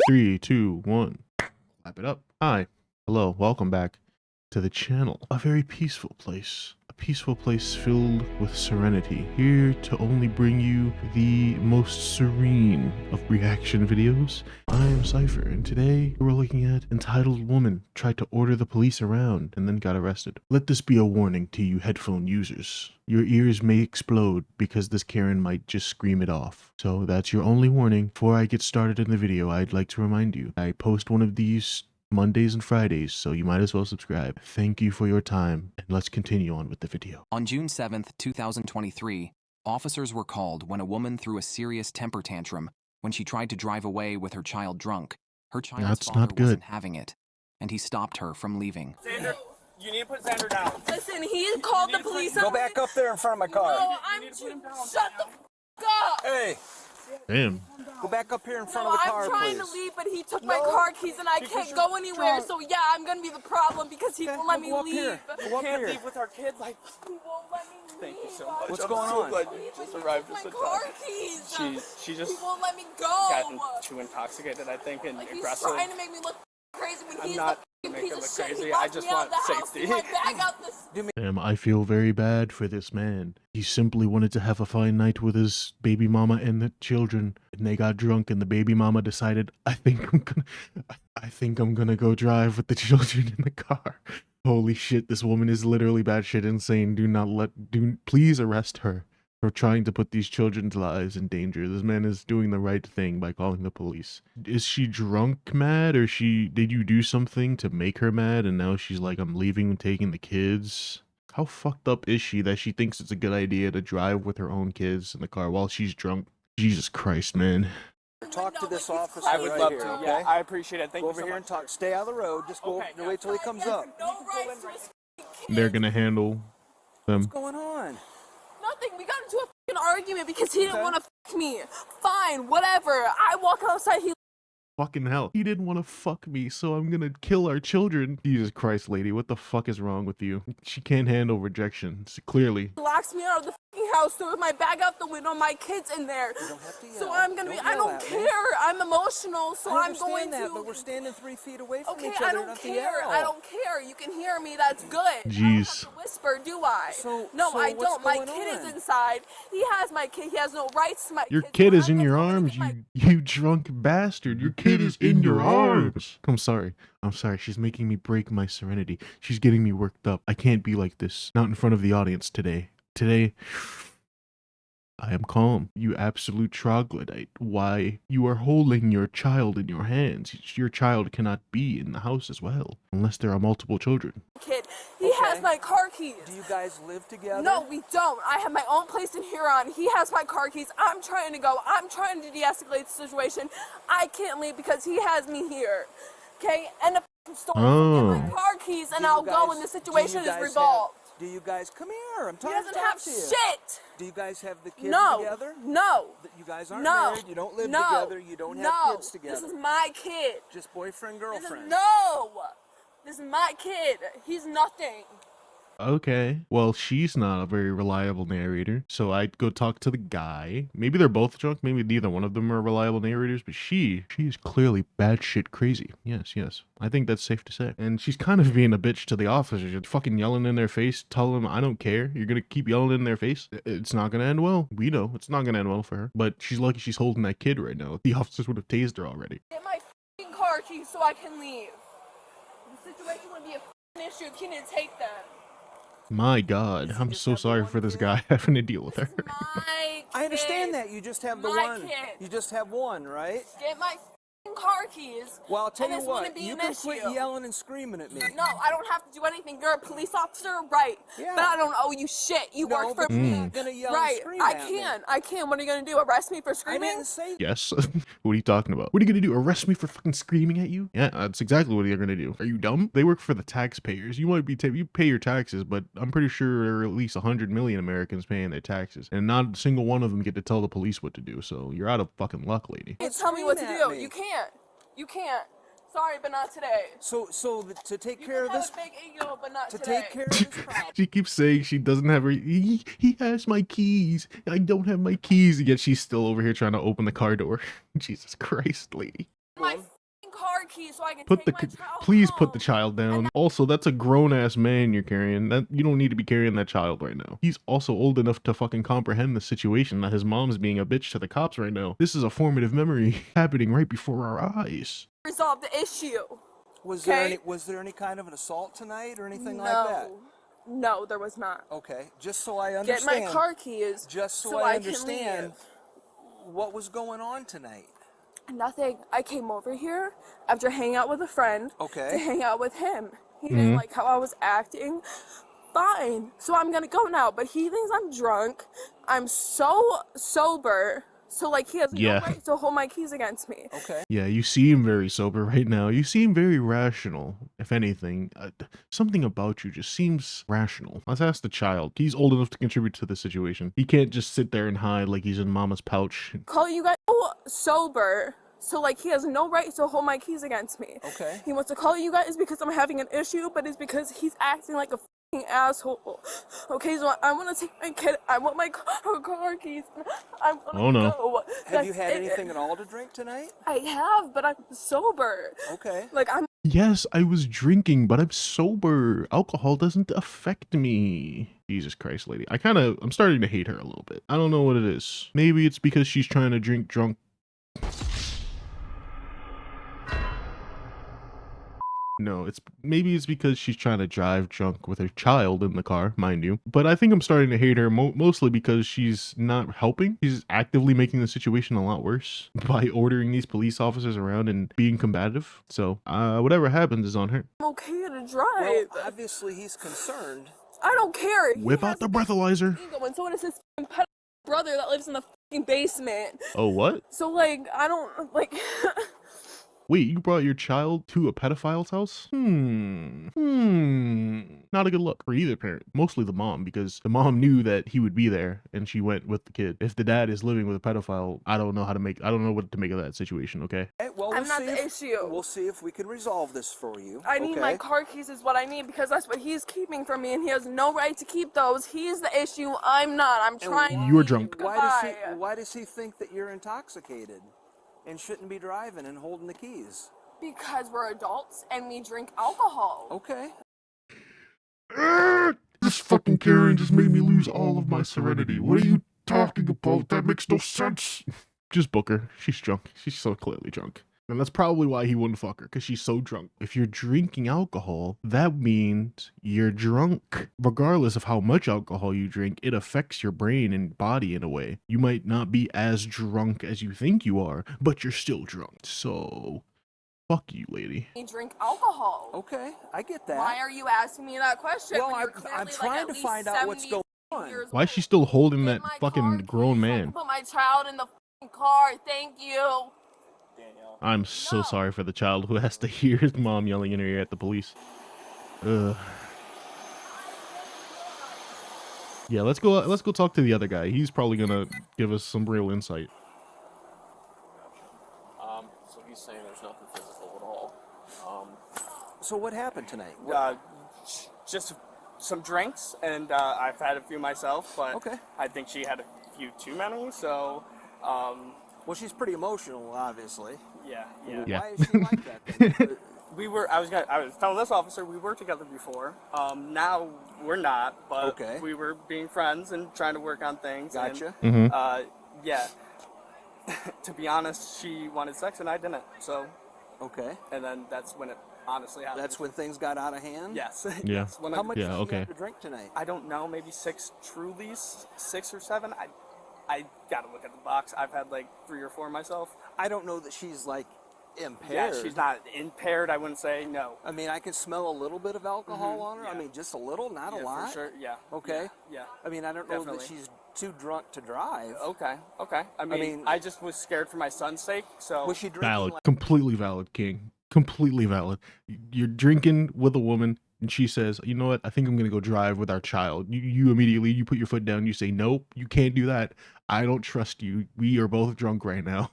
3, 2, 1. Clap it up. Hi. Hello. Welcome back to the channel. A very peaceful place. A peaceful place filled with serenity. Here to only bring you the most serene of reaction videos. I am Cypher, and today we're looking at entitled woman tried to order the police around and then got arrested. Let this be a warning to you headphone users. Your ears may explode because this Karen might just scream it off. So that's your only warning. Before I get started in the video, I'd like to remind you, I post one of these Mondays and Fridays, so you might as well subscribe. Thank you for your time, and let's continue on with the video. On June 7th, 2023, officers were called when a woman threw a serious temper tantrum when she tried to drive away with her child drunk. Her child's father wasn't having it, and he stopped her from leaving. Xander, you need to put Xander down. Listen, he called the police. Go back up there in front of my car. No, shut the f up. Hey. Damn. Go back up here in front of the car, I'm trying please. to leave, but he took my car keys and I can't go anywhere. So yeah, I'm gonna be the problem because he won't let me leave. We can't leave with our kids. Like, He won't let me leave. thank you so much. What's going on? Glad you just arrived just in time. My car keys. She just He won't let me go. got too intoxicated, I think, and Like, aggressive. he's trying to make me look crazy when he's not the make piece it of look shit. crazy. He I locked just me out want of the house, safety. threw my bag out this. Damn, I feel very bad for this man. He simply wanted to have a fine night with his baby mama and the children, and they got drunk, and the baby mama decided, I think I'm gonna go drive with the children in the car. Holy shit, this woman is literally batshit insane. Please arrest her for trying to put these children's lives in danger. This man is doing the right thing by calling the police. Is she drunk mad, or did you do something to make her mad and now she's like, I'm leaving and taking the kids? How fucked up is she that she thinks it's a good idea to drive with her own kids in the car while she's drunk? Jesus Christ, man. Talk to this officer. I I would love to. Okay? Yeah, I appreciate it. Thank you so much. Go over here and talk. Stay out of the road. Just go. Wait till he comes up. No rights to his kids. They're gonna handle them. What's going on? Nothing. We got into a fucking argument because he didn't want to fuck me. Fine, whatever. I walk outside. He Fucking hell. He didn't want to fuck me, so I'm gonna kill our children. Jesus Christ, lady, what the fuck is wrong with you? She can't handle rejection, clearly. locks me out of the fucking house, threw my bag out the window, my kids in there. You don't have to yell. So I'm gonna be. I don't care. I'm emotional, so I'm going that, to. but we're standing 3 feet away from Okay, each other. I don't care. I don't care. You can hear me. That's good. Jeez. I don't have to whisper, do I? No, I don't. My going kid on? is inside. He has my kid. He has no rights to my Your kids. kid So is I'm in your gonna go and arms, get my- you drunk bastard. Your kid is in your arms. I'm sorry. She's making me break my serenity. She's getting me worked up. I can't be like this. Not in front of the audience today. Today, I am calm. You absolute troglodyte. Why? You are holding your child in your hands. Your child cannot be in the house as well, unless there are multiple children. Kid. He has my car keys. Do you guys live together? No, we don't. I have my own place in Huron. He has my car keys. I'm trying to go. I'm trying to de-escalate the situation. I can't leave because he has me here. Okay? And the store get my car keys and I'll go when the situation is resolved. Do you guys come here? I'm He talking doesn't have to you. shit. Do you guys have the kids No. together? No. You guys aren't No. married. You don't live No. together. You don't have No. kids together. This is my kid. Just boyfriend, This is, girlfriend. no. This is my kid. He's nothing. Okay. Well, she's not a very reliable narrator, so I'd go talk to the guy. Maybe they're both drunk. Maybe neither one of them are reliable narrators, but she is clearly batshit crazy. Yes. I think that's safe to say. And she's kind of being a bitch to the officers. You're fucking yelling in their face, tell them, I don't care. You're gonna keep yelling in their face. It's not gonna end well. We know it's not gonna end well for her. But she's lucky she's holding that kid right now. The officers would have tased her already. Get my fucking car keys so I can leave. The situation would be a fucking issue if he didn't take them. My God, I'm so sorry for this guy having to deal with her. This is my kid. I understand that. You just have the My one. kid. You just have one, right? Get my fucking car keys. Well, I'll tell and you this what. wouldn't be You an can issue. quit yelling and screaming at me. No, I don't have to do anything. You're a police officer, right? Yeah. But I don't owe you shit. You No, work for but me. you're not gonna yell and Right. scream I at me. can. What are you gonna do? Arrest me for I screaming? didn't say Yes. What are you talking about? What are you gonna do? Arrest me for fucking screaming at you? Yeah, that's exactly what you're gonna do. Are you dumb? They work for the taxpayers. You might be you pay your taxes, but I'm pretty sure there are at least 100 million Americans paying their taxes, and not a single one of them get to tell the police what to do. So you're out of fucking luck, lady. You tell me what to Scream do. at me. You can't. You can't. Sorry, but not today. So to take You care can of have this, a big ego, but not to today. take care of this problem. She keeps saying she doesn't have her. He has my keys. I don't have my keys. Yet she's still over here trying to open the car door. Jesus Christ, lady. My car keys so I can Put take the my child please home. put the child down. Also, that's a grown ass man you're carrying. That you don't need to be carrying that child right now. He's also old enough to fucking comprehend the situation that his mom's being a bitch to the cops right now. This is a formative memory happening right before our eyes. Resolve the issue. Was there any kind of an assault tonight or anything like that? No, there was not. Okay, just so I understand. Get my car keys. Just so I I understand what was going on tonight. Nothing. I came over here after hanging out with a friend to hang out with him. He didn't like how I was acting. Fine. So I'm gonna go now. But he thinks I'm drunk. I'm so sober. So like he has no right to hold my keys against me. Okay. Yeah, you seem very sober right now. You seem very rational. If anything, something about you just seems rational. Let's ask the child. He's old enough to contribute to the situation. He can't just sit there and hide like he's in mama's pouch. Call you guys sober. So like he has no right to hold my keys against me. Okay. He wants to call you guys because I'm having an issue, but it's because he's acting like a asshole. Okay, so I want to take my kid. I want my car keys. I want to go. Have you had anything at all to drink tonight? I have, but I'm sober. Okay. Like I'm. Yes, I was drinking, but I'm sober. Alcohol doesn't affect me. Jesus Christ, lady. I'm starting to hate her a little bit. I don't know what it is. Maybe it's because she's trying to drink drunk. No, maybe it's because she's trying to drive drunk with her child in the car, mind you. But I think I'm starting to hate her mostly because she's not helping. She's actively making the situation a lot worse by ordering these police officers around and being combative. So whatever happens is on her. I'm okay to drive. Well, obviously he's concerned. I don't care. Whip out the breathalyzer. And so is his brother that lives in the basement. Oh, what? So like I don't like. Wait, you brought your child to a pedophile's house? Not a good look for either parent. Mostly the mom, because the mom knew that he would be there and she went with the kid. If the dad is living with a pedophile, I don't know what to make of that situation, okay? Well, I'm not the issue. We'll see if we can resolve this for you. I need my car keys is what I need because that's what he's keeping from me and he has no right to keep those. He's the issue. I'm not. I'm trying. You're drunk. Why does he think that you're intoxicated and shouldn't be driving and holding the keys? Because we're adults and we drink alcohol. Okay. This fucking Karen just made me lose all of my serenity. What are you talking about? That makes no sense. Just book her. She's drunk. She's so clearly drunk. And that's probably why he wouldn't fuck her, because she's so drunk. If you're drinking alcohol, that means you're drunk. Regardless of how much alcohol you drink, it affects your brain and body in a way. You might not be as drunk as you think you are, but you're still drunk. So, fuck you, lady. We drink alcohol. Okay, I get that. Why are you asking me that question? Well, I'm trying to find out what's going on. Why is she still holding that fucking grown man? Put my child in the car. Thank you. I'm so sorry for the child who has to hear his mom yelling in her ear at the police. Ugh. Yeah, let's go talk to the other guy. He's probably gonna give us some real insight. So he's saying there's nothing physical at all. So what happened tonight? Just some drinks, and I've had a few myself, but Okay. I think she had a few too many, so Well, she's pretty emotional, obviously. yeah. Yeah. Why is she like that then? I was telling this officer we were together before. Now we're not, but Okay. we were being friends and trying to work on things. Gotcha. And, yeah. To be honest, she wanted sex and I didn't. So, Okay. and then that's when it honestly happened. That's when things got out of hand? Yes. Yeah. Yes, when How much Yeah, did she okay. have to drink tonight? I don't know, maybe 6 Trulies, 6 or 7. I gotta look at the box. I've had like 3 or 4 myself. I don't know that she's like impaired. Yeah, she's not impaired. I wouldn't say no. I mean, I can smell a little bit of alcohol on her. yeah. I mean, just a little, not a Yeah, lot. for sure. Yeah. Okay. Yeah. I mean, I don't know that Definitely. she's too drunk to drive. Okay. I mean, I just was scared for my son's sake. So Was she drinking? Valid. Like, Completely valid, King. Completely valid. You're drinking with a woman, and she says, you know what? I think I'm going to go drive with our child. You immediately, you put your foot down. You say, nope, you can't do that. I don't trust you. We are both drunk right now.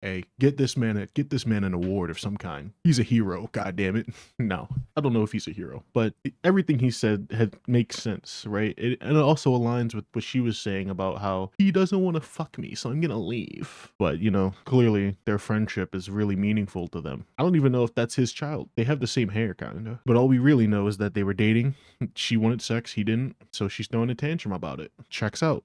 Hey, get this man an award of some kind. He's a hero, god damn it. No, I don't know if he's a hero, but everything he said makes sense, right? And it also aligns with what she was saying about how he doesn't want to fuck me, so I'm gonna leave. But, you know, clearly their friendship is really meaningful to them. I don't even know if that's his child. They have the same hair, kinda. But all we really know is that they were dating. She wanted sex, he didn't, so she's throwing a tantrum about it. Checks out.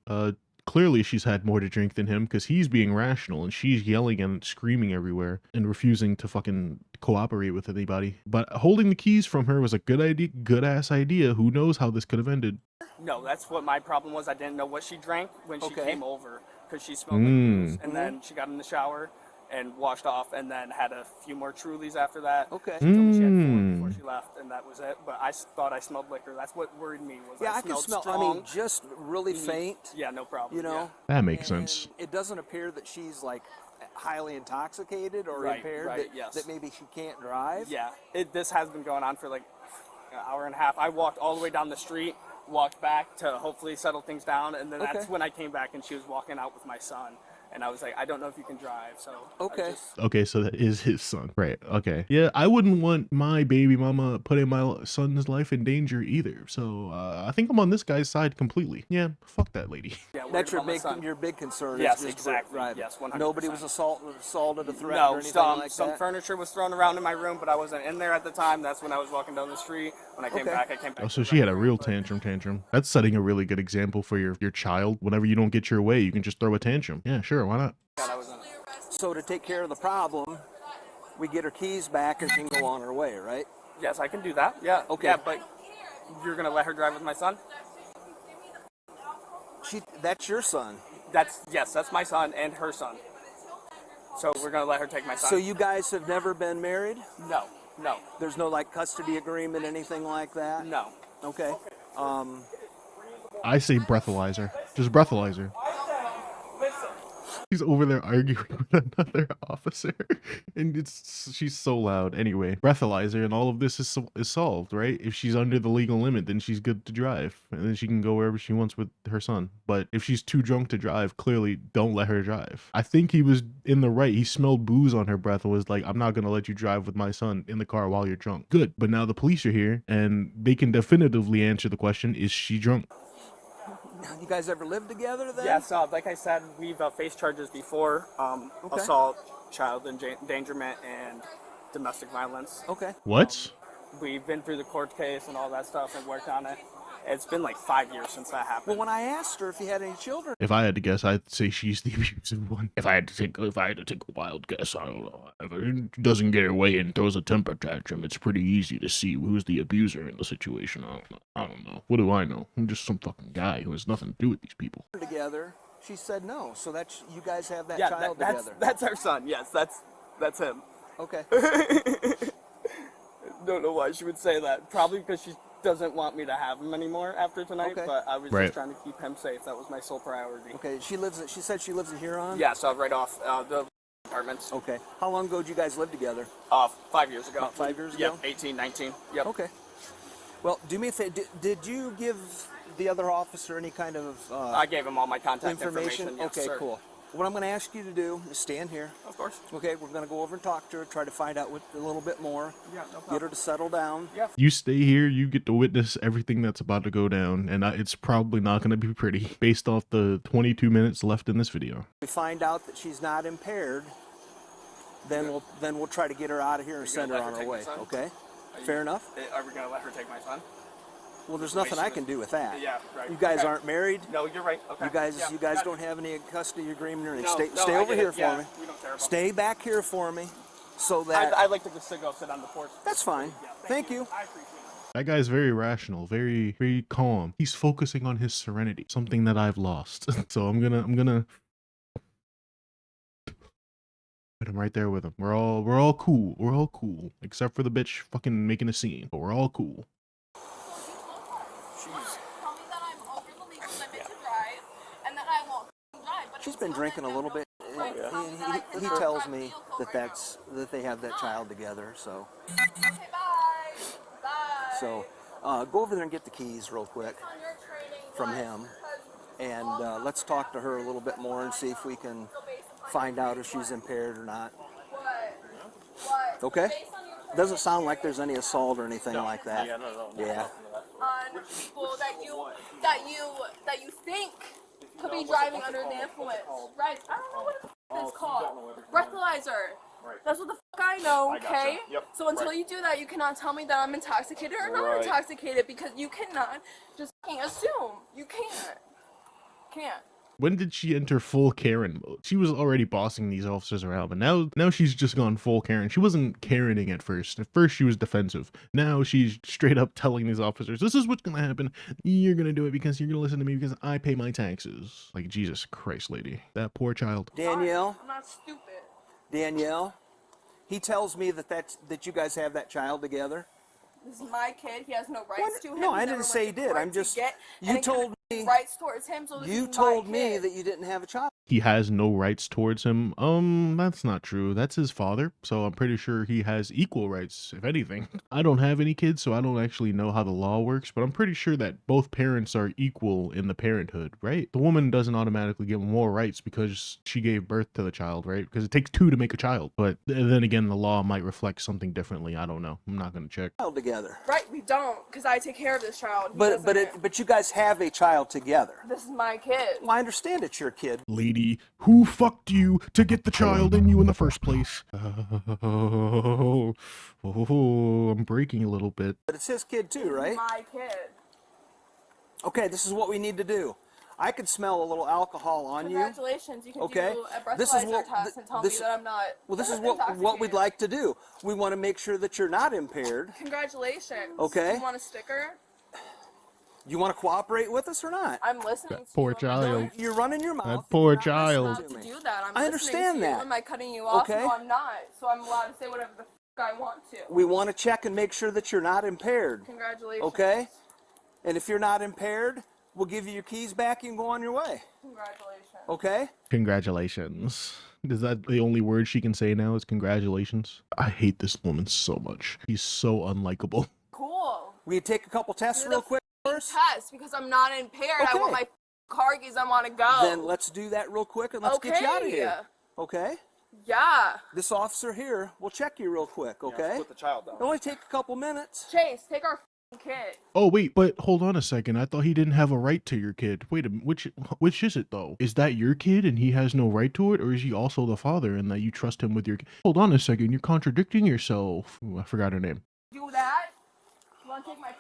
Clearly she's had more to drink than him because he's being rational and she's yelling and screaming everywhere and refusing to fucking cooperate with anybody. But holding the keys from her was a good idea, good ass idea. Who knows how this could have ended? No, that's what my problem was. I didn't know what she drank when she came over because she smelled like Mm. booze. And then she got in the shower and washed off and then had a few more Trulies after that. Okay. She told me she had 4 Mm. before she left, and that was it. But I thought I smelled liquor. That's what worried me. Was Yeah, I can smelled smell. strong. I mean, just really faint. Yeah, no problem. You know. That makes And sense. it doesn't appear that she's like highly intoxicated or Right, impaired. right, that, yes. that maybe she can't drive. Yeah, this has been going on for like an hour and a half. I walked all the way down the street, walked back to hopefully settle things down, and then that's when I came back and she was walking out with my son. And I was like, I don't know if you can drive, so Okay. Okay, so that is his son. Right. Okay. Yeah, I wouldn't want my baby mama putting my son's life in danger either. So I think I'm on this guy's side completely. Yeah, fuck that lady. Yeah, worried That's about your big concern. Yes, is just exactly. driving. Yes, 100%. Nobody was assaulted, a threat, or No, anything like some that. furniture was thrown around in my room, but I wasn't in there at the time. That's when I was walking down the street. When I came back, Oh, so she had a real but- tantrum. That's setting a really good example for your child. Whenever you don't get your way, you can just throw a tantrum. Yeah, sure, why not? God, I was in it. So to take care of the problem, we get her keys back and she can go on her way, right? Yes, I can do that. Yeah. Okay. Yeah, but you're gonna let her drive with my son? That's your son. That's my son and her son. So we're gonna let her take my son. So you guys have never been married? No. There's no like custody agreement, anything like that? No. Okay. I say breathalyzer. Just breathalyzer. He's over there arguing with another officer, and she's so loud. Anyway, breathalyzer, and all of this is solved, right? If she's under the legal limit, then she's good to drive, and then she can go wherever she wants with her son. But if she's too drunk to drive, clearly don't let her drive. I think he was in the right. He smelled booze on her breath and was like, "I'm not gonna let you drive with my son in the car while you're drunk." Good, but now the police are here, and they can definitively answer the question: is she drunk? You guys ever lived together then? Yes, like I said, we've faced charges before: assault, child endangerment, and domestic violence. Okay. What? We've been through the court case and all that stuff and worked on it. It's been like 5 years since that happened. Well, when I asked her if you had any children, If I had to guess, I'd say she's the abusive one. If I had to take a wild guess, I don't know. If it doesn't get her way and throws a temper tantrum, it's pretty easy to see who's the abuser in the situation. I don't know. What do I know? I'm just some fucking guy who has nothing to do with these people. together, she said no. So that's you guys have that yeah, child that's together. that's our son. Yes, that's him. Okay. Don't know why she would say that. Probably because she doesn't want me to have him anymore after tonight. Okay. But I was Right. just trying to keep him safe. That was my sole priority. Okay. She said she lives in Huron. Yeah, so right off the apartments. Okay. How long ago did you guys live together? 5 years ago. About 5 years ago? Yeah, 18, 19. Yep. Okay. Well, do me a favor. Did you give the other officer any kind of I gave him all my contact information? Yes, Okay, sir. cool. What I'm going to ask you to do is stand here. Of course. Okay, we're going to go over and talk to her, try to find out a little bit more. Yeah, no problem. Get her to settle down. Yeah. You stay here, you get to witness everything that's about to go down, and it's probably not going to be pretty based off the 22 minutes left in this video. We find out that she's not impaired, then we'll try to get her out of here and send her let her on her take my way. son? Okay. Fair enough. Are we gonna let her take my son? Well, there's nothing I can do with that. Yeah, right. You guys Okay. aren't married. No, you're right. Okay. You guys Yeah, don't have any custody agreement or anything. No, Stay I over get here it. for Yeah, me. we don't care about Stay back here for me, so that I'd like to just go sit on the porch. that's fine. Yeah, Thank you. I appreciate it. That guy's very rational, very, very calm. He's focusing on his serenity, something that I've lost. So I'm gonna put him right there with him. We're all cool. We're all cool, except for the bitch fucking making a scene. But we're all cool. Tell me that I'm over the legal limit to drive, and that I won't drive. But She's been drinking a little bit. He tells me that they have that child together. So Okay, bye. Bye. go over there and get the keys real quick On your training from bus, him. 'cause and let's talk to her a little bit more and see if we can find out if she's impaired or not. Okay? Doesn't sound like there's any assault or anything like that. Yeah. On people that you think could be driving under the influence. Right? I don't know what the f it's called. Breathalyzer. That's what the fuck I know, okay? So until you do that, you cannot tell me that I'm intoxicated or not intoxicated, because you cannot just fucking assume. You can't. Can't. When did she enter full Karen mode? She was already bossing these officers around, but now she's just gone full Karen. She wasn't Karening at first. At first she was defensive. Now she's straight up telling these officers, this is what's gonna happen. You're gonna do it because you're gonna listen to me because I pay my taxes. Like, Jesus Christ, lady. That poor child. Danielle? I'm not stupid. Danielle? He tells me that you guys have that child together. This is my kid. He has no rights to him. No, I didn't say he did. I'm just, you told me, rights towards him, so you told me that you didn't have a child. He has no rights towards him. That's not true. That's his father, so I'm pretty sure he has equal rights, if anything. I don't have any kids, so I don't actually know how the law works, but I'm pretty sure that both parents are equal in the parenthood, right? The woman doesn't automatically get more rights because she gave birth to the child, right? Because it takes two to make a child. But then again, the law might reflect something differently. I don't know. I'm not going to check. Child together. Right, we don't, because I take care of this child. But you guys have a child together. This is my kid. Well, I understand it's your kid. Lady, who fucked you to get the child in you in the first place? Oh, I'm breaking a little bit. But it's his kid too, right? My kid. Okay, this is what we need to do. I could smell a little alcohol on you. Congratulations, you can Okay? do a breathalyzer test and tell me that I'm not. Well, this is what we'd like to do. We want to make sure that you're not impaired. Congratulations. Okay. You want a sticker? You want to cooperate with us or not? I'm listening to Poor you. child. You're running your mouth. That poor You're not child. I'm listening allowed to to me. do that. I'm I listening understand to that. you. Am I cutting you off? Okay. No, I'm not. So I'm allowed to say whatever the f I want to. We want to check and make sure that you're not impaired. Congratulations. Okay? And if you're not impaired, we'll give you your keys back and go on your way. Congratulations. Okay? Congratulations. Is that the only word she can say now is congratulations? I hate this woman so much. She's so unlikable. Cool. Will you take a couple tests real quick first? Test, because I'm not impaired. I want my car keys. I want to go. Then let's do that real quick and let's get you out of here. Okay? Yeah. This officer here will check you real quick, okay? Put the child down. It'll only take a couple minutes. Chase, take our kid. Oh wait, but hold on a second. I thought he didn't have a right to your kid. Wait a minute, which is it though? Is that your kid and he has no right to it, or is he also the father and that you trust him with your kid? Hold on a second, you're contradicting yourself. Ooh, I forgot her name. Do that? You want to take my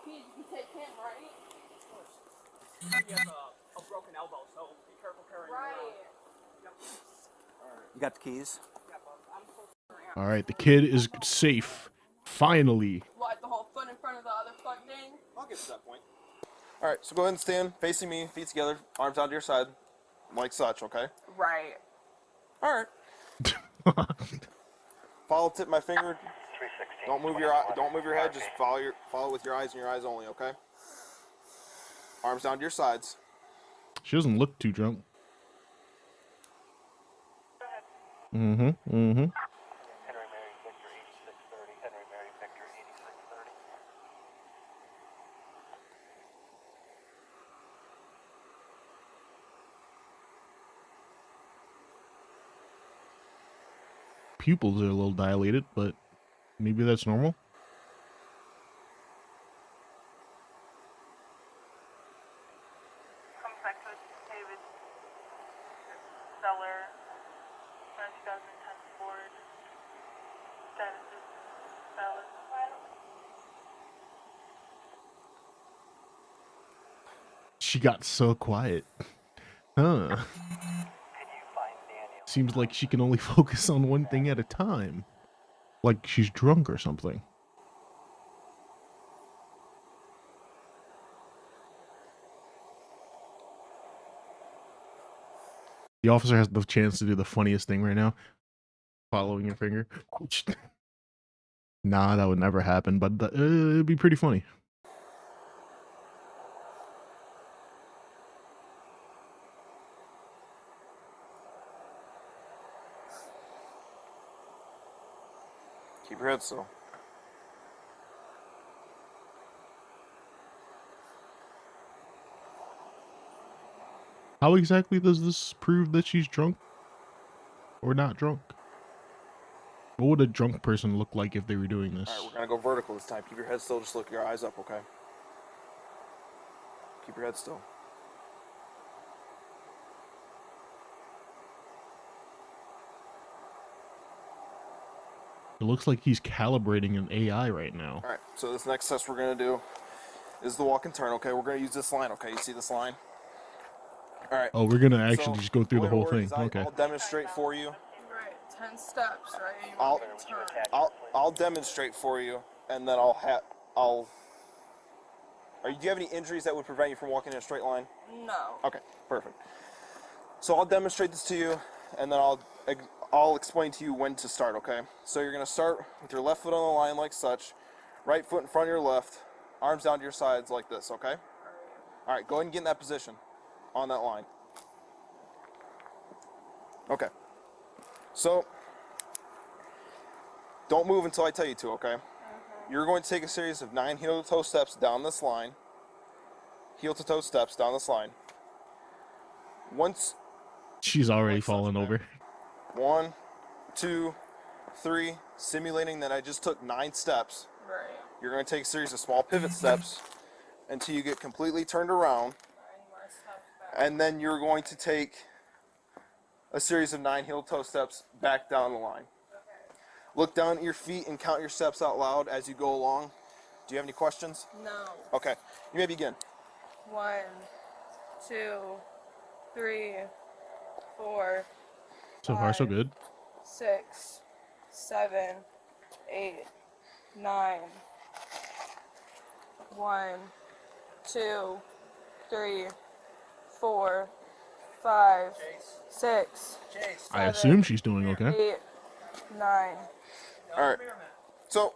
keys? You can take him, right? He has a broken elbow, so be careful carrying him around. You got the keys? All right, the kid is safe. Finally. What, the whole foot in front of the other foot thing? I'll get to that point. All right, so go ahead and stand facing me, feet together, arms out to your side, like such, okay? Right. All right. Follow tip my finger. Don't move your head. Just follow with your eyes and your eyes only, okay? Arms down to your sides. She doesn't look too drunk. Mm-hmm. Mm-hmm. Pupils are a little dilated, but maybe that's normal. She got so quiet. Huh. Seems like she can only focus on one thing at a time. Like she's drunk or something. The officer has the chance to do the funniest thing right now. Following your finger. Nah, that would never happen, but it'd be pretty funny. Keep your head still. How exactly does this prove that she's drunk or not drunk? What would a drunk person look like if they were doing this? All right, we're gonna go vertical this time. Keep your head still. Just look your eyes up, okay? Keep your head still. It looks like he's calibrating an AI right now. All right, so this next test we're gonna do is the walk and turn, okay? We're gonna use this line, okay? You see this line? All right. Oh, we're gonna actually just go through the whole thing. Okay. I'll demonstrate for you. Right, 10 steps, right? You want me to turn. I'll demonstrate for you, and then do you have any injuries that would prevent you from walking in a straight line? No. Okay, perfect. So I'll demonstrate this to you, and then I'll explain to you when to start, okay? So you're gonna start with your left foot on the line like such, right foot in front of your left, arms down to your sides like this, okay? All right, go ahead and get in that position on that line. Okay. So don't move until I tell you to, okay? You're going to take a series of 9 heel-to-toe steps down this line. Heel-to-toe steps down this line. Once she's already fallen over. 1, 2, 3, simulating that I just took 9 steps. Right. You're going to take a series of small pivot steps until you get completely turned around. And then you're going to take a series of 9 heel-toe steps back down the line. Look down at your feet and count your steps out loud as you go along. Do you have any questions? No. Okay, you may begin. 1, 2, 3, 4. So far, so good. 6, 7, 8, 9. 1, 2, 3, 4, 5, 6. I assume she's doing okay. 8, 9. All right. So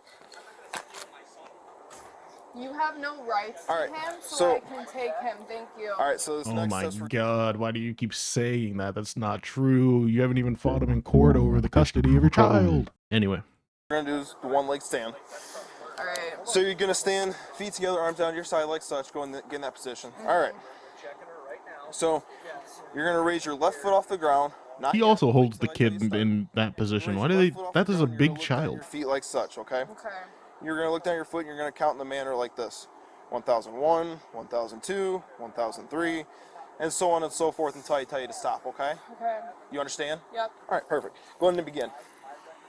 you have no rights to all right, him, so so I can take him. Thank you. all right. So this Oh next my test god, why do you keep saying that? That's not true. You haven't even fought him in court over the custody of your child. Anyway. we're gonna do is the one leg stand. All right. So you're gonna stand, feet together, arms down to your side like such. Get in that position. All right. So you're gonna raise your left foot off the ground. He also holds the kid in that position. Why do they? That is a big child. Your feet like such, okay? Okay. You're gonna look down your foot and you're gonna count in the manner like this: 1001, 1002, 1003, and so on and so forth until I tell you to stop, okay? Okay. You understand? Yep. All right, perfect. Go ahead and begin.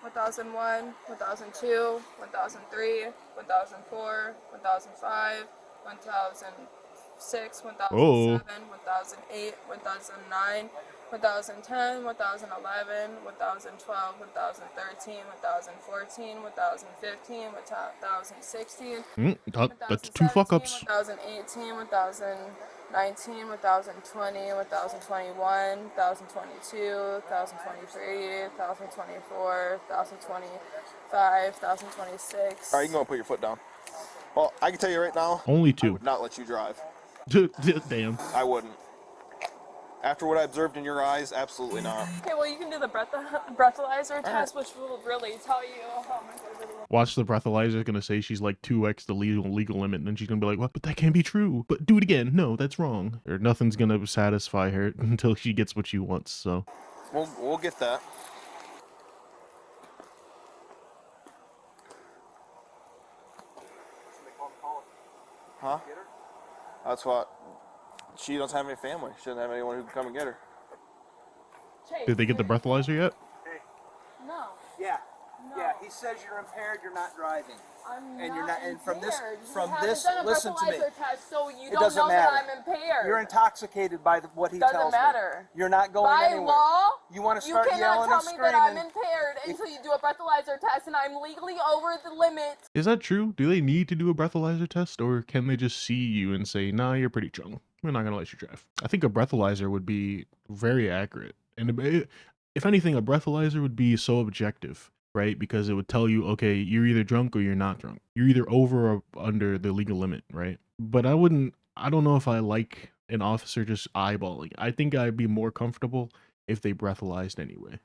1001, 1002, 1003, 1004, 1005, 1006, 1007, 1008, 1009, 1010, 1011, 1012, 1013, 1014, 1015, 1016, That's 2 fuck-ups. 2018, 2019, 2020, 2021, 2022, 2023, 2024, 2025, 2026. All right, you can go and put your foot down. Well, I can tell you right now, Only I 2. would not let you drive. Damn. I wouldn't. After what I observed in your eyes, absolutely not. Okay, well, you can do the breathalyzer test, which will really tell you how much I really want. Watch the breathalyzer gonna say she's like 2x the legal limit, and then she's gonna be like, what? But that can't be true. But do it again. No, that's wrong. Or nothing's gonna satisfy her until she gets what she wants, so. We'll get that. Huh? That's what. She doesn't have any family. She doesn't have anyone who can come and get her. Chase, Did they get the breathalyzer yet? No. Yeah. No. Yeah, he says you're impaired, you're not driving. I'm And not you're not- and from this- impaired. from You haven't this- done a listen to me. breathalyzer test, so you It don't doesn't know matter. that I'm impaired. You're intoxicated by what he Doesn't tells matter. me. You're not going By anywhere. law, You want to you start cannot yelling tell and me that I'm screaming. impaired until you do a breathalyzer test, and I'm legally over the limit. Is that true? Do they need to do a breathalyzer test, or can they just see you and say, nah, you're pretty drunk. We're not gonna let you drive. I think a breathalyzer would be very accurate. And if anything, a breathalyzer would be so objective, right? Because it would tell you, okay, you're either drunk or you're not drunk. You're either over or under the legal limit, right? But I don't know if I like an officer just eyeballing. I think I'd be more comfortable if they breathalyzed anyway,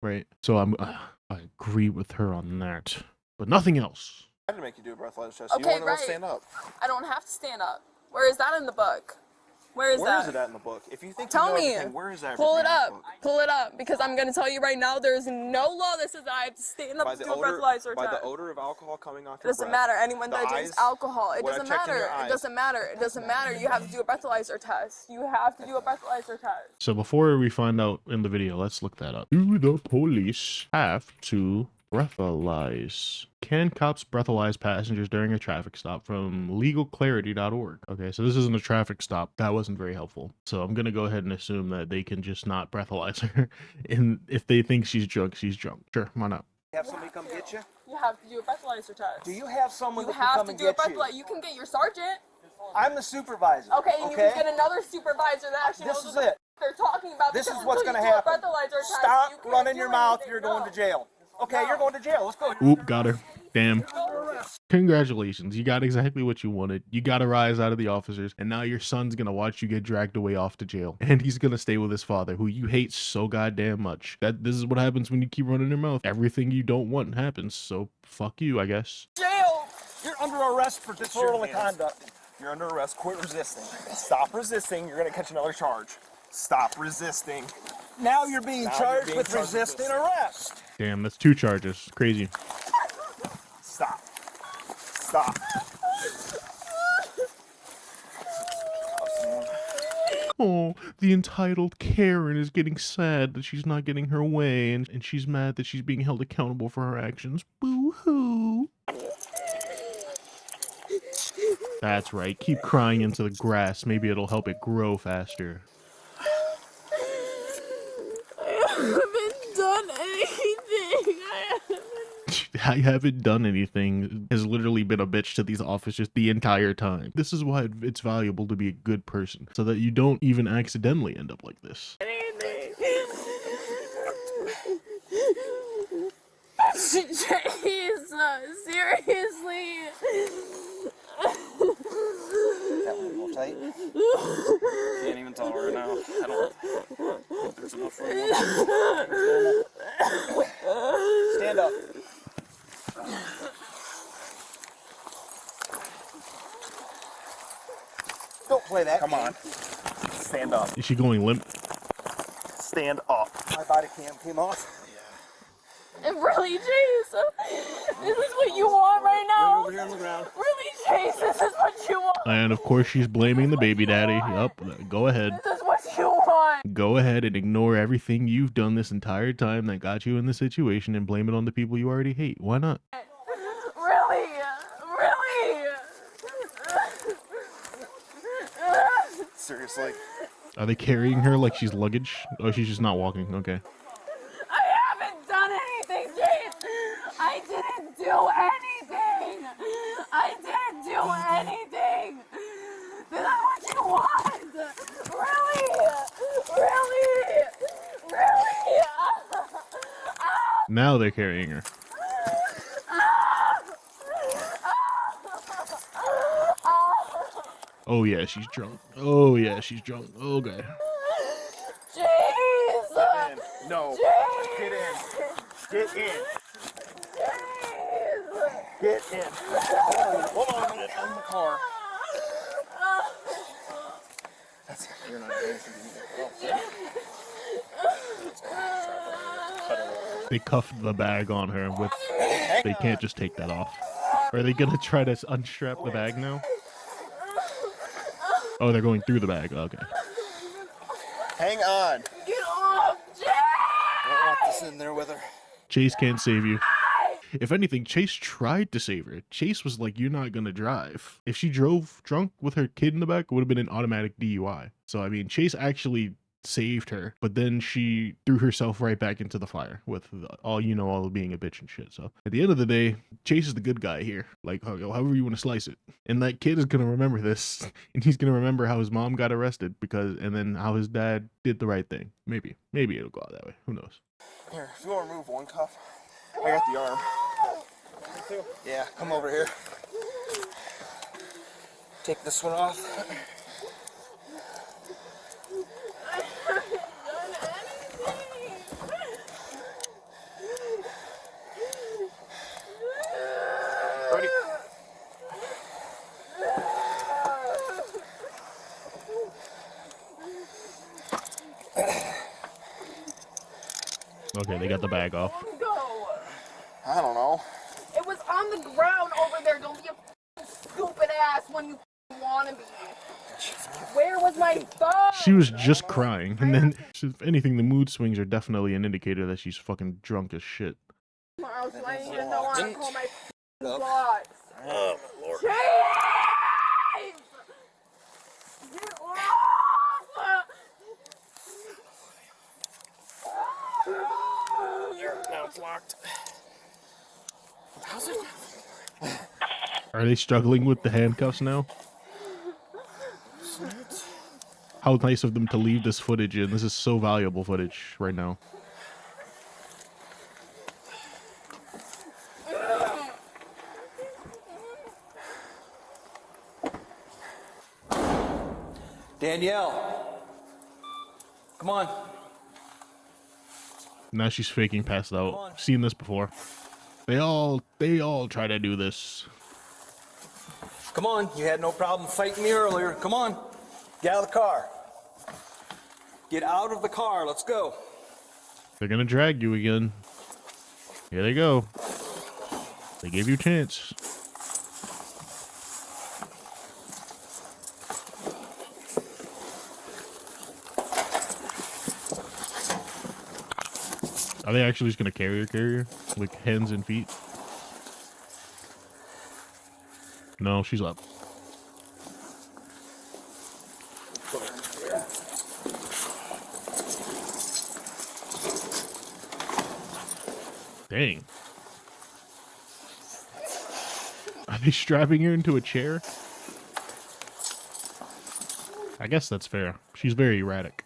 right? So I agree with her on that, but nothing else. I had to make you do a breathalyzer test. Okay, You want to right. stand up. I don't have to stand up. Where is that in the book? Where is that? Where is it at in the book? If you think Tell you know me. everything, where is that? Pull it up. Pull it up. Because I'm going to tell you right now, there's no law that says that I have to stand up to do a breathalyzer By test. the odor of alcohol coming off It your doesn't breath, matter. Anyone that drinks alcohol, it what doesn't I've checked in matter. your eyes. It doesn't matter. It doesn't matter. You have to do a breathalyzer test. You have to do a breathalyzer test. So before we find out in the video, let's look that up. Do the police have to breathalyze? Can cops breathalyze passengers during a traffic stop? From legalclarity.org. Okay, so this isn't a traffic stop. That wasn't very helpful. So I'm gonna go ahead and assume that they can just not breathalyze her. And if they think she's drunk, she's drunk. Sure, why not? Have somebody come get you? You have to do a breathalyzer test. Do you have someone You that can have come to and do a get you? breathalyzer. You can get your sergeant. I'm the supervisor. Okay, and you can get another supervisor that actually This knows is what it. they're talking about. This is because what's until going to you do a happen. breathalyzer test, Stop you can't running do your mouth. anything. You're going No. to jail. Okay, you're going to jail. Let's go. Oop, got her. Damn. Congratulations, you got exactly what you wanted. You got a rise out of the officers, and now your son's gonna watch you get dragged away off to jail, and he's gonna stay with his father, who you hate so goddamn much. This is what happens when you keep running your mouth. Everything you don't want happens, so fuck you, I guess. Jail. You're under arrest for disorderly conduct. You're under arrest. Quit resisting. Stop resisting. You're going to catch another charge. Stop resisting. Now you're being charged with resisting arrest. Damn, that's 2 charges. Crazy. Stop. Stop. Oh, the entitled Karen is getting sad that she's not getting her way, and she's mad that she's being held accountable for her actions. Boo-hoo. That's right. Keep crying into the grass. Maybe it'll help it grow faster. I haven't done anything. I haven't done anything has literally been a bitch to these officers the entire time. This is why it's valuable to be a good person, so that you don't even accidentally end up like this. Jesus, seriously. That one real tight. Can't even tell her now. I don't think there's enough room. Stand up. Don't play that. Come on. Stand up. Is she going limp? Stand up. My body cam came off. Really, Chase? This is what you want right now? Over here on the ground. Really, Chase? This is what you want? And of course she's blaming the baby daddy. Yup, go ahead. This is what you want. Go ahead and ignore everything you've done this entire time that got you in this situation and blame it on the people you already hate. Why not? Really? Really? Seriously. Are they carrying her like she's luggage? Oh, she's just not walking. Okay. I haven't done anything, Chase. I didn't do anything. I didn't do anything. This is what you want. Really? Really? Really? Now they're carrying her. Oh yeah, she's drunk. Oh yeah, she's drunk. Okay. Jeez! No. Jeez! Get in. Get in. Jeez! Get in. Hold on a minute. I'm in the car. That's it. You're not doing anything. They cuffed the bag on her with. They can't just take that off. Are they gonna try to unstrap the bag now? Oh, they're going through the bag. Okay. Hang on. Get off, Jay! I don't want this in there with her. Chase can't save you. If anything, Chase tried to save her. Chase was like, you're not gonna drive. If she drove drunk with her kid in the back, it would have been an automatic DUI. So, I mean, Chase actually saved her, but then she threw herself right back into the fire with all being a bitch and shit. So, at the end of the day, Chase is the good guy here. Like, however you want to slice it. And that kid is gonna remember this, and he's gonna remember how his mom got arrested and then how his dad did the right thing. Maybe it'll go out that way. Who knows? Here, if you want to remove one cuff, I got the arm. Yeah, come over here. Take this one off. Ready? Okay, they got the bag off. I don't know. It was on the ground over there. Don't be a stupid ass when you wanna be. Where was my phone? She was just crying, and then, if anything, the mood swings are definitely an indicator that she's fucking drunk as shit. I was letting you know how to call my boss. Oh, my Lord. Jeez! Get off! Now it's locked. How's it? Are they struggling with the handcuffs now? How nice of them to leave this footage in. This is so valuable footage right now. Danielle, come on. Now she's faking passed out. Seen this before. They all try to do this. Come on. You had no problem fighting me earlier. Come on. Get out of the car. Get out of the car. Let's go. They're gonna drag you again. Here they go. They gave you a chance. Are they actually just gonna carry her? Like hands and feet? No, she's up. Dang. Are they strapping her into a chair? I guess that's fair. She's very erratic.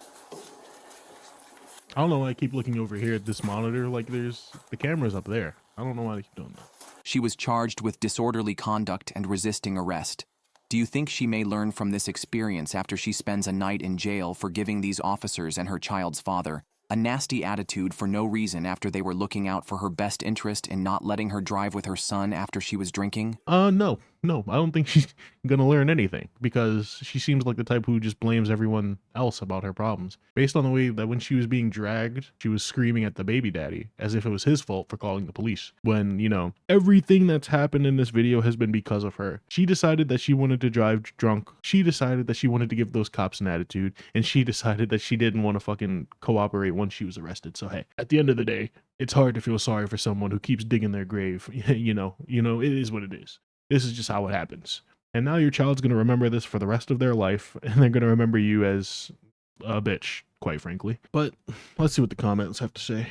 I don't know why I keep looking over here at this monitor like there's the camera's up there. I don't know why they keep doing that. She was charged with disorderly conduct and resisting arrest. Do you think she may learn from this experience after she spends a night in jail for giving these officers and her child's father a nasty attitude for no reason after they were looking out for her best interest in not letting her drive with her son after she was drinking? No, I don't think she's gonna learn anything because she seems like the type who just blames everyone else about her problems. Based on the way that when she was being dragged, she was screaming at the baby daddy as if it was his fault for calling the police. When, you know, everything that's happened in this video has been because of her. She decided that she wanted to drive drunk. She decided that she wanted to give those cops an attitude. And she decided that she didn't want to fucking cooperate once she was arrested. So hey, at the end of the day, it's hard to feel sorry for someone who keeps digging their grave. you know, it is what it is. This is just how it happens. And now your child's going to remember this for the rest of their life, and they're going to remember you as a bitch, quite frankly. But let's see what the comments have to say.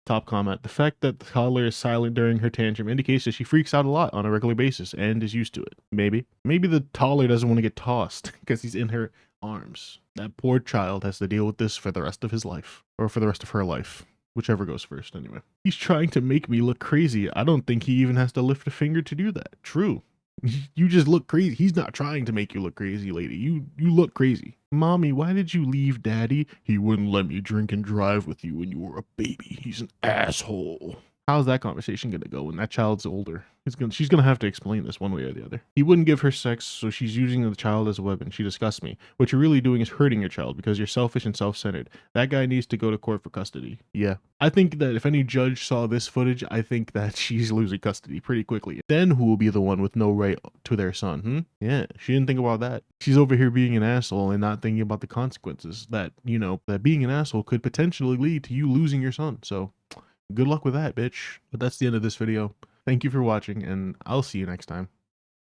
Top comment: the fact that the toddler is silent during her tantrum indicates that she freaks out a lot on a regular basis and is used to it. Maybe the toddler doesn't want to get tossed because he's in her arms. That poor child has to deal with this for the rest of his life, or for the rest of her life. Whichever goes first, anyway. He's trying to make me look crazy. I don't think he even has to lift a finger to do that. True. You just look crazy. He's not trying to make you look crazy, lady. You look crazy. Mommy, why did you leave Daddy? He wouldn't let me drink and drive with you when you were a baby. He's an asshole. How's that conversation gonna go when that child's older? She's gonna have to explain this one way or the other. He wouldn't give her sex, so she's using the child as a weapon. She disgusts me. What you're really doing is hurting your child because you're selfish and self-centered. That guy needs to go to court for custody. Yeah. I think that if any judge saw this footage, I think that she's losing custody pretty quickly. Then who will be the one with no right to their son, Yeah, she didn't think about that. She's over here being an asshole and not thinking about the consequences that, you know, that being an asshole could potentially lead to you losing your son. So good luck with that, bitch. But that's the end of this video. Thank you for watching, and I'll see you next time.